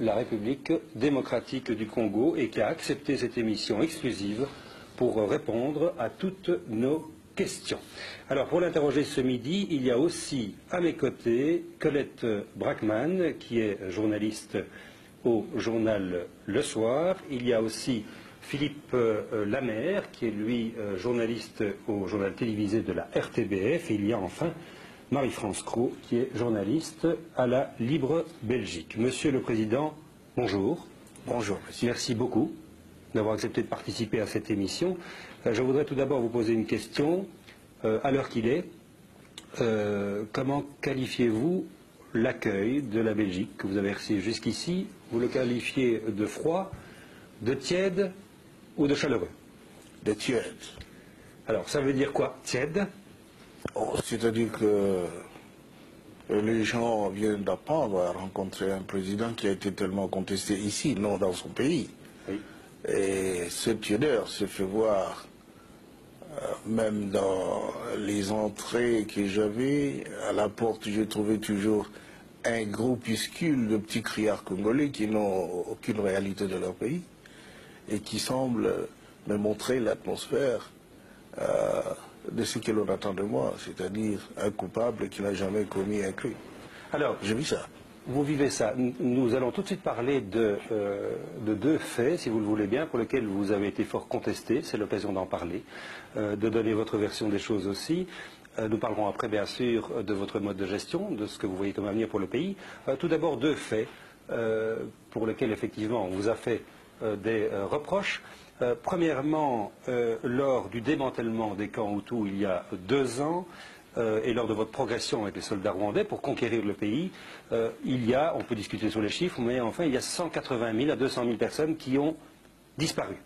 la République démocratique du Congo et qui a accepté cette émission exclusive pour répondre à toutes nos questions. Alors, pour l'interroger ce midi, il y a aussi à mes côtés Colette Brackman, qui est journaliste au journal Le Soir. Il y a aussi Philippe Lamère, qui est lui journaliste au journal télévisé de la RTBF. Et il y a enfin Marie-France Cros, qui est journaliste à la Libre Belgique. Monsieur le Président, bonjour. Bonjour, monsieur. Merci beaucoup d'avoir accepté de participer à cette émission. Je voudrais tout d'abord vous poser une question. À l'heure qu'il est, comment qualifiez-vous l'accueil de la Belgique que vous avez reçu jusqu'ici? Vous le qualifiez de froid, de tiède ou de chaleureux? De tiède. Alors, ça veut dire quoi, tiède? C'est-à-dire que les gens viennent d'apprendre à rencontrer un président qui a été tellement contesté ici, non dans son pays. Oui. Et cette tiédeur se fait voir même dans les entrées que j'avais. À la porte, j'ai trouvé toujours un groupuscule de petits criards congolais qui n'ont aucune réalité de leur pays et qui semblent me montrer l'atmosphère de ce que l'on attend de moi, c'est-à-dire un coupable qui n'a jamais commis un crime. Alors, j'ai vu ça. Vous vivez ça. Nous allons tout de suite parler de deux faits, si vous le voulez bien, pour lesquels vous avez été fort contesté. C'est l'occasion d'en parler, de donner votre version des choses aussi. Nous parlerons après, bien sûr, de votre mode de gestion, de ce que vous voyez comme avenir pour le pays. Tout d'abord, deux faits pour lesquels, effectivement, on vous a fait des reproches. Premièrement, lors du démantèlement des camps Hutus il y a 2 ans, et lors de votre progression avec les soldats rwandais pour conquérir le pays, il y a, on peut discuter sur les chiffres, mais enfin il y a 180 000 à 200 000 personnes qui ont disparu.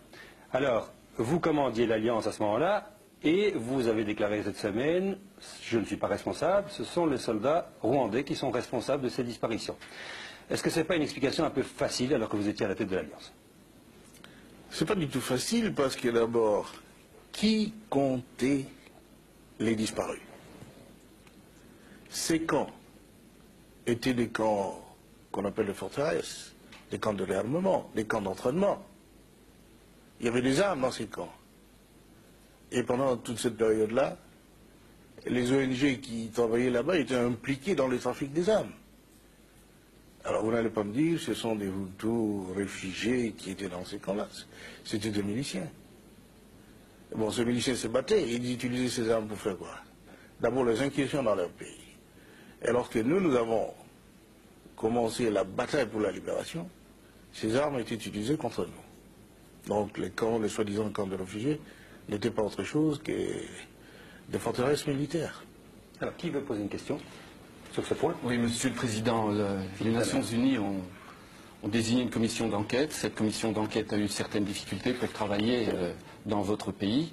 Alors, vous commandiez l'Alliance à ce moment-là, et vous avez déclaré cette semaine, je ne suis pas responsable, ce sont les soldats rwandais qui sont responsables de ces disparitions. Est-ce que ce n'est pas une explication un peu facile alors que vous étiez à la tête de l'Alliance? C'est pas du tout facile parce que d'abord, qui comptait les disparus? Ces camps étaient des camps qu'on appelle les forteresses, des camps de réarmement, des camps d'entraînement. Il y avait des armes dans ces camps. Et pendant toute cette période-là, les ONG qui travaillaient là-bas étaient impliqués dans le trafic des armes. Alors vous n'allez pas me dire, ce sont des Hutus réfugiés qui étaient dans ces camps-là. C'était des miliciens. Bon, ces miliciens se battaient et ils utilisaient ces armes pour faire quoi? D'abord les incursions dans leur pays. Et lorsque nous avons commencé la bataille pour la libération, ces armes étaient utilisées contre nous. Donc les camps, les soi-disant camps de réfugiés, n'étaient pas autre chose que des forteresses militaires. Alors, qui veut poser une question sur ce point? Oui, Monsieur le Président, les Nations Unies ont désigné une commission d'enquête. Cette commission d'enquête a eu certaines difficultés pour travailler dans votre pays.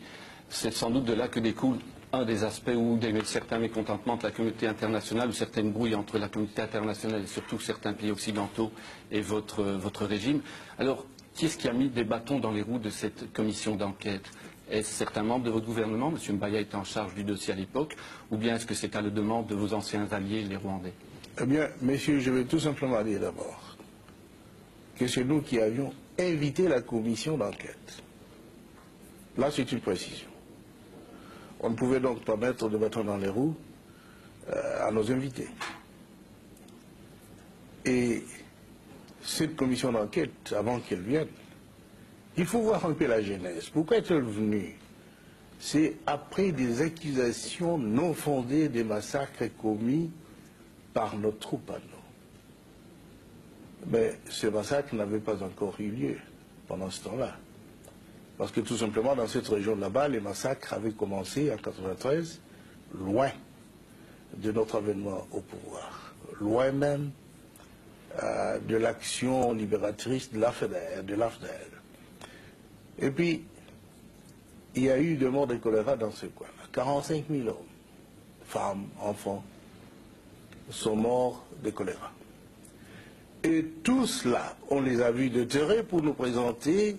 C'est sans doute de là que découle un des aspects où certains mécontentements de la communauté internationale ou certaines brouilles entre la communauté internationale et surtout certains pays occidentaux et votre régime. Alors, qui est-ce qui a mis des bâtons dans les roues de cette commission d'enquête? Est-ce certains membres de votre gouvernement? M. Mbaya était en charge du dossier à l'époque. Ou bien est-ce que c'est à la demande de vos anciens alliés, les Rwandais? Eh bien, messieurs, je vais tout simplement dire d'abord que c'est nous qui avions invité la commission d'enquête. Là, c'est une précision. On ne pouvait donc pas mettre de bâton dans les roues à nos invités. Et cette commission d'enquête, avant qu'elle vienne, il faut voir un peu la genèse. Pourquoi est-elle venue? C'est après des accusations non fondées des massacres commis par nos troupes à nous. Mais ces massacres n'avaient pas encore eu lieu pendant ce temps-là. Parce que tout simplement, dans cette région là-bas, les massacres avaient commencé en 1993, loin de notre avènement au pouvoir, loin même de l'action libératrice de l'AFDEL. Et puis, il y a eu des morts de choléra dans ce coin-là. 45 000 hommes, femmes, enfants, sont morts de choléra. Et tout cela, on les a vus déterrés pour nous présenter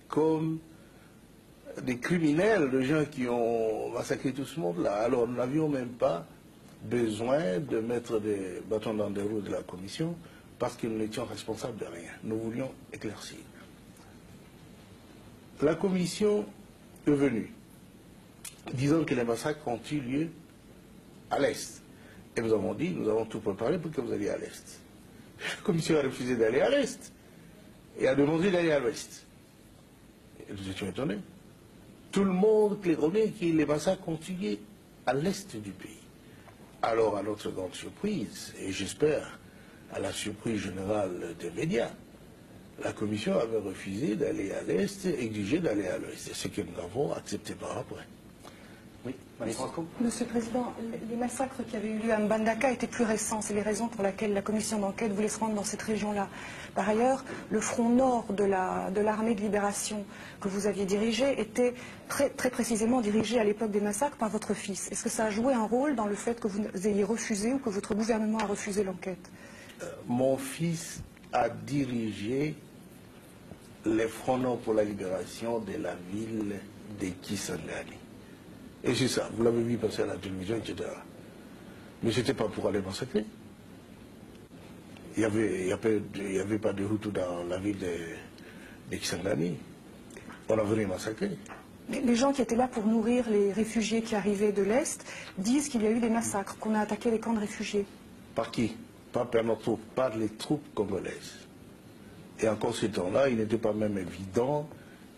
comme des criminels, des gens qui ont massacré tout ce monde-là. Alors nous n'avions même pas besoin de mettre des bâtons dans les roues de la commission parce que nous n'étions responsables de rien. Nous voulions éclaircir. La commission est venue, disant que les massacres ont eu lieu à l'Est. Et nous avons dit, nous avons tout préparé pour que vous alliez à l'Est. La commission a refusé d'aller à l'Est et a demandé d'aller à l'Ouest. Et nous étions étonnés. Tout le monde claironnait que les massacres ont eu lieu à l'Est du pays. Alors, à notre grande surprise, et j'espère à la surprise générale des médias, la commission avait refusé d'aller à l'Est, exigé d'aller à l'Ouest. C'est ce que nous avons accepté par après. Oui, Marie-Franco. Monsieur le Président, les massacres qui avaient eu lieu à Mbandaka étaient plus récents. C'est les raisons pour lesquelles la commission d'enquête voulait se rendre dans cette région-là. Par ailleurs, le front nord de l'armée de libération que vous aviez dirigé était très précisément dirigé à l'époque des massacres par votre fils. Est-ce que ça a joué un rôle dans le fait que vous ayez refusé ou que votre gouvernement a refusé l'enquête? Mon fils a dirigé les fronts nord pour la libération de la ville de Kisangani. Et c'est ça, vous l'avez vu passer à la télévision, etc. Mais ce n'était pas pour aller massacrer. Il n'y avait pas de Hutus dans la ville de Kisangani. On a venu massacrer. Les gens qui étaient là pour nourrir les réfugiés qui arrivaient de l'Est disent qu'il y a eu des massacres, qu'on a attaqué les camps de réfugiés. Par qui? Pas par nos troupes, par les troupes congolaises. Et encore ce temps-là, il n'était pas même évident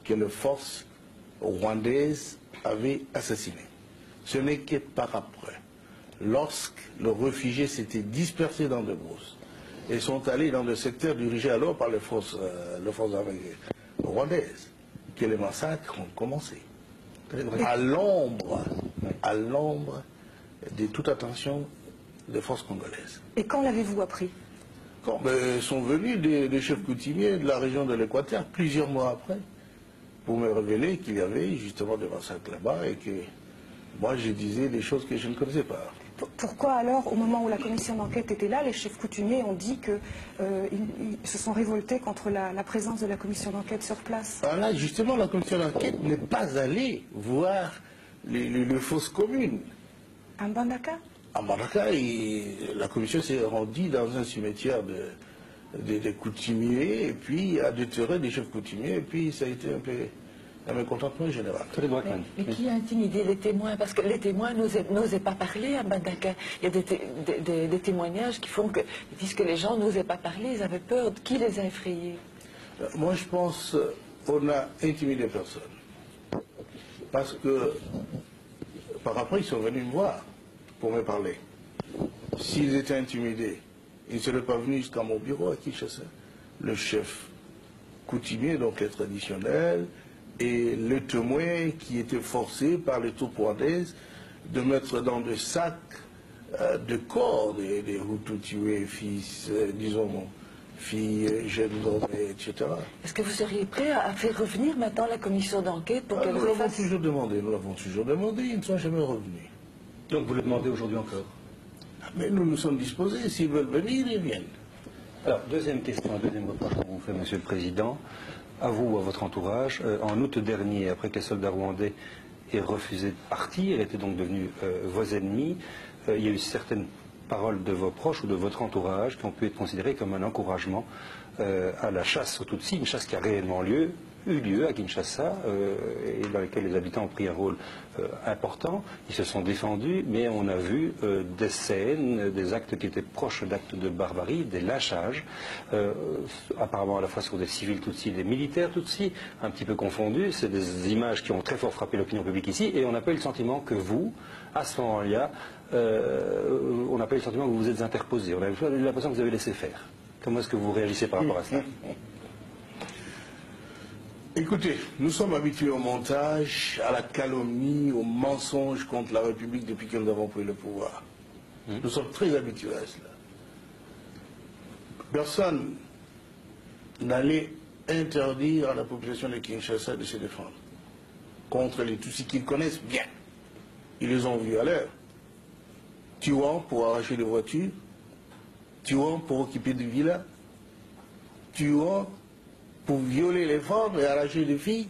que les forces rwandaises avaient assassiné. Ce n'est que par après, lorsque les réfugiés s'étaient dispersés dans des brousses et sont allés dans le secteur dirigé alors par les forces armées rwandaises, que les massacres ont commencé. À l'ombre de toute attention des forces congolaises. Et quand l'avez-vous appris? Quand sont venus des chefs coutumiers de la région de l'Équateur, plusieurs mois après, pour me révéler qu'il y avait justement des massacres là-bas et que moi je disais des choses que je ne connaissais pas. Pourquoi alors, au moment où la commission d'enquête était là, les chefs coutumiers ont dit qu'ils se sont révoltés contre la présence de la commission d'enquête sur place? Alors là, justement, la commission d'enquête n'est pas allée voir les fosses communes. À Mbandaka? À Mbandaka, la commission s'est rendue dans un cimetière des coutumiers et puis a déterré des chefs coutumiers et puis ça a été un peu un mécontentement général. Mais qui a intimidé les témoins? Parce que les témoins n'osaient pas parler à Mbandaka. Il y a des témoignages qui font que ils disent que les gens n'osaient pas parler, ils avaient peur. Qui les a effrayés? Moi je pense qu'on n'a intimidé personne. Parce que par après ils sont venus me voir pour me parler. S'ils étaient intimidés, ils ne seraient pas venus jusqu'à mon bureau à Kinshasa. Le chef coutumier, donc les traditionnels, et le témoin qui était forcé par les troupes rwandaises de mettre dans des sacs de corps des Hutus tués, fils, filles, jeunes hommes, etc. Est-ce que vous seriez prêt à faire revenir maintenant la commission d'enquête pour qu'elle nous l'avons refasse... toujours demandé, ils ne sont jamais revenus. Donc vous le demandez aujourd'hui encore? Mais nous nous sommes disposés, s'ils veulent venir, ils viennent. Alors, deuxième question, deuxième reproche qu'on vous fait, Monsieur le Président. À vous ou à votre entourage, en août dernier, après que les soldats rwandais aient refusé de partir, étaient donc devenus vos ennemis, il y a eu certaines paroles de vos proches ou de votre entourage qui ont pu être considérées comme un encouragement à la chasse aux Tutsis, une chasse qui a réellement eu lieu à Kinshasa et dans laquelle les habitants ont pris un rôle important. Ils se sont défendus, mais on a vu des scènes, des actes qui étaient proches d'actes de barbarie, des lynchages, apparemment à la fois sur des civils Tutsis et des militaires Tutsis, un petit peu confondus. C'est des images qui ont très fort frappé l'opinion publique ici, et on n'a pas eu le sentiment que vous, à ce moment-là, on n'a pas eu le sentiment que vous vous êtes interposé. On a eu l'impression que vous avez laissé faire. Comment est-ce que vous réagissez par rapport à ça? Écoutez, nous sommes habitués au montage, à la calomnie, au mensonge contre la République depuis que nous avons pris le pouvoir. Nous sommes très habitués à cela. Personne n'allait interdire à la population de Kinshasa de se défendre contre les Tutsis qu'ils connaissent bien. Ils les ont vus à l'heure, tuant pour arracher des voitures, tuant pour occuper des villas, tuant pour violer les femmes et arracher les filles,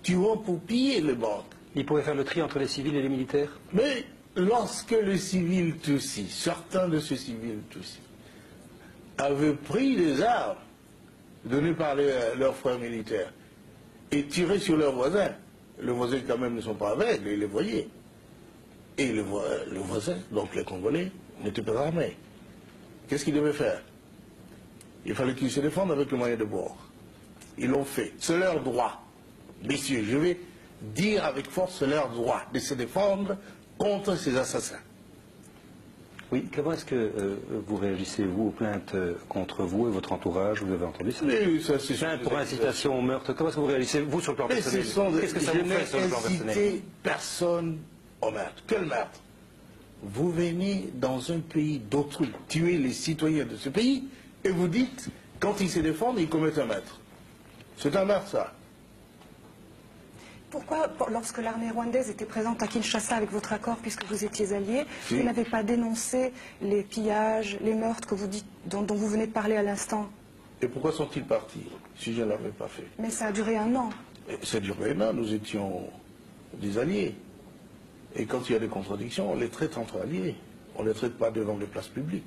tuant pour piller les banques. Il pourrait faire le tri entre les civils et les militaires? Mais lorsque les civils Tutsis, certains de ces civils Tutsis, avaient pris des armes données par leurs frères militaires et tiré sur leurs voisins. Les voisins quand même ne sont pas aveugles, ils les voyaient. Et le voisin, donc les Congolais, n'étaient pas armés. Qu'est-ce qu'ils devaient faire? Il fallait qu'ils se défendent avec le moyen de bord. Ils l'ont fait. C'est leur droit. Messieurs, je vais dire avec force, c'est leur droit de se défendre contre ces assassins. Oui, comment est-ce que vous réagissez, vous, aux plaintes contre vous et votre entourage? Vous avez entendu ça? Mais ça, c'est Plainte pour incitation au meurtre. Comment est-ce que vous réagissez, vous, sur le plan personnel? Qu'est-ce que ça vous fait sur le plan personnel? Je n'ai incité personne au meurtre. Quel meurtre? Vous venez dans un pays d'autrui, tuer les citoyens de ce pays, et vous dites, quand ils se défendent, ils commettent un meurtre. C'est un meurtre, ça. Pourquoi, lorsque l'armée rwandaise était présente à Kinshasa avec votre accord, puisque vous étiez alliés, Si. vous n'avez pas dénoncé les pillages, les meurtres que vous dites, dont vous venez de parler à l'instant? Et pourquoi sont-ils partis, si je ne l'avais pas fait? Mais ça a duré un an. Et ça durait un an, nous étions des alliés. Et quand il y a des contradictions, on les traite entre alliés. On ne les traite pas devant les places publiques.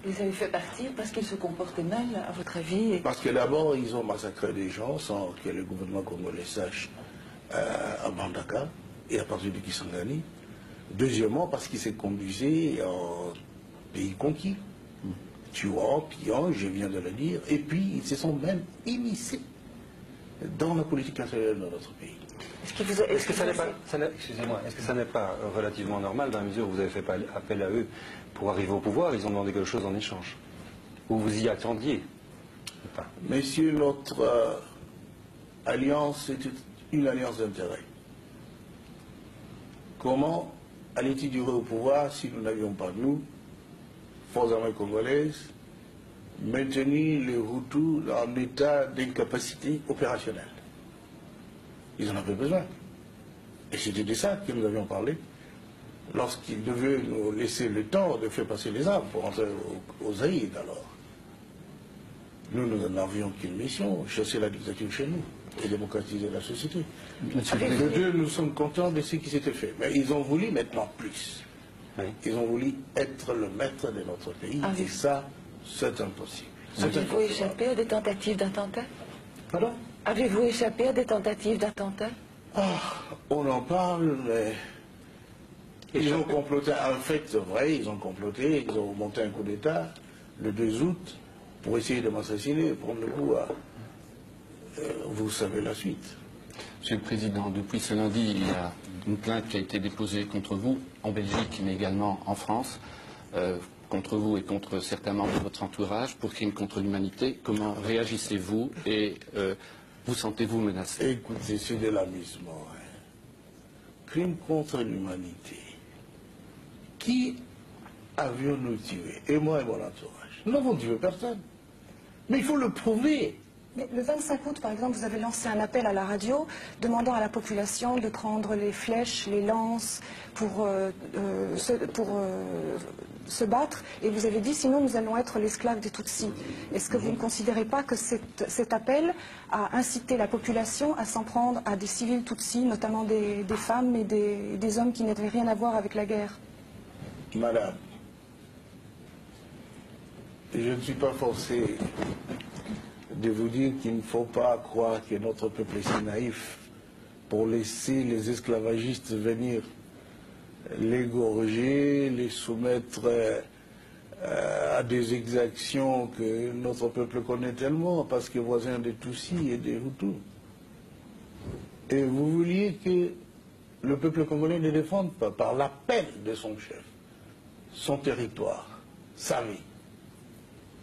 Vous les avez fait partir parce qu'ils se comportaient mal, à votre avis? Parce que d'abord, ils ont massacré des gens sans que le gouvernement congolais sache à Bandaka et à partir de Kisangani. Deuxièmement, parce qu'ils se conduisaient en pays conquis, tuant, pillant, je viens de le dire. Et puis, ils se sont même immiscés dans la politique intérieure de notre pays. Est-ce que ça n'est pas, excusez-moi, est-ce que ça n'est pas relativement normal dans la mesure où vous avez fait appel à eux pour arriver au pouvoir? Ils ont demandé quelque chose en échange. Ou vous y attendiez? Enfin, Messieurs, notre alliance était une alliance d'intérêt. Comment allait-il durer au pouvoir si nous n'avions pas, nous, forces armées congolaises, maintenu les Hutus en état d'incapacité opérationnelle? Ils en avaient besoin. Et c'était de ça que nous avions parlé lorsqu'ils devaient nous laisser le temps de faire passer les armes pour entrer aux Zaïd alors. Nous n'avions qu'une mission, chasser la dictature chez nous et démocratiser la société. Les deux, nous sommes contents de ce qui s'était fait. Mais ils ont voulu maintenant plus. oui. Ils ont voulu être le maître de notre pays. Et ça, c'est impossible. C'est Avez-vous inconcevable. échappé à des tentatives d'attentat? Pardon? Avez-vous échappé à des tentatives d'attentat? On en parle, mais ils ont comploté. En fait, c'est vrai, ils ont comploté, ils ont monté un coup d'État le 2 août pour essayer de m'assassiner, prendre le coup à... vous savez la suite. Monsieur le Président, depuis ce lundi, il y a une plainte qui a été déposée contre vous, en Belgique, mais également en France, contre vous et contre certains membres de votre entourage, pour crimes contre l'humanité. Comment réagissez-vous et vous sentez-vous menacé? Écoutez, c'est de l'amusement. Hein. Crime contre l'humanité. Qui avions-nous tué? Et moi et mon entourage. Nous n'avons tué personne. Mais il faut le prouver. Mais le 25 août, par exemple, vous avez lancé un appel à la radio demandant à la population de prendre les flèches, les lances pour se battre. Et vous avez dit, sinon nous allons être l'esclave des Tutsis. Est-ce que vous ne considérez pas que cet appel a incité la population à s'en prendre à des civils Tutsis, notamment des femmes et des hommes qui n'avaient rien à voir avec la guerre? Madame, je ne suis pas forcé de vous dire qu'il ne faut pas croire que notre peuple est si naïf pour laisser les esclavagistes venir l'égorger, les soumettre à des exactions que notre peuple connaît tellement, parce que voisin des Tutsis et des Hutus. Et vous vouliez que le peuple congolais ne défende pas, par l'appel de son chef, son territoire, sa vie.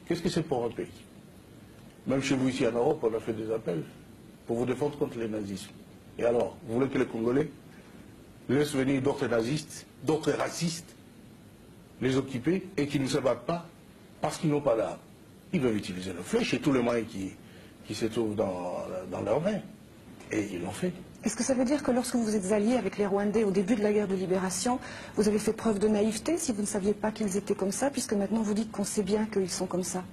Qu'est-ce que c'est pour un pays? Même chez vous ici en Europe, on a fait des appels pour vous défendre contre le nazisme. Et alors, vous voulez que les Congolais laissent venir d'autres nazistes, d'autres racistes, les occuper et qui ne se battent pas parce qu'ils n'ont pas d'armes? Ils doivent utiliser le flèche et tous les moyens qui se trouvent dans leurs mains. Et ils l'ont fait. Est-ce que ça veut dire que lorsque vous êtes alliés avec les Rwandais au début de la guerre de libération, vous avez fait preuve de naïveté si vous ne saviez pas qu'ils étaient comme ça, puisque maintenant vous dites qu'on sait bien qu'ils sont comme ça?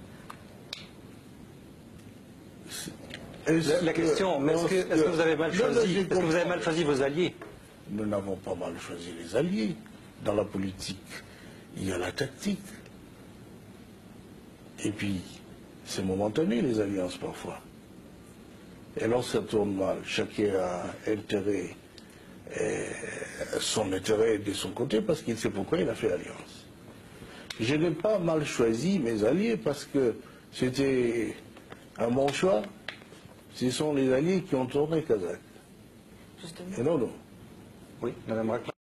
La question, mais est-ce que vous avez mal choisi? Est-ce que vous avez mal choisi vos alliés? Nous n'avons pas mal choisi les alliés. Dans la politique, il y a la tactique. Et puis, c'est momentané, les alliances, parfois. Et alors, ça tourne mal. Chacun a son intérêt de son côté, parce qu'il sait pourquoi il a fait alliance. Je n'ai pas mal choisi mes alliés, parce que c'était un bon choix. Ce sont les alliés qui ont tourné Kazakh. Justement. Et non, non. Oui, Madame Raclin.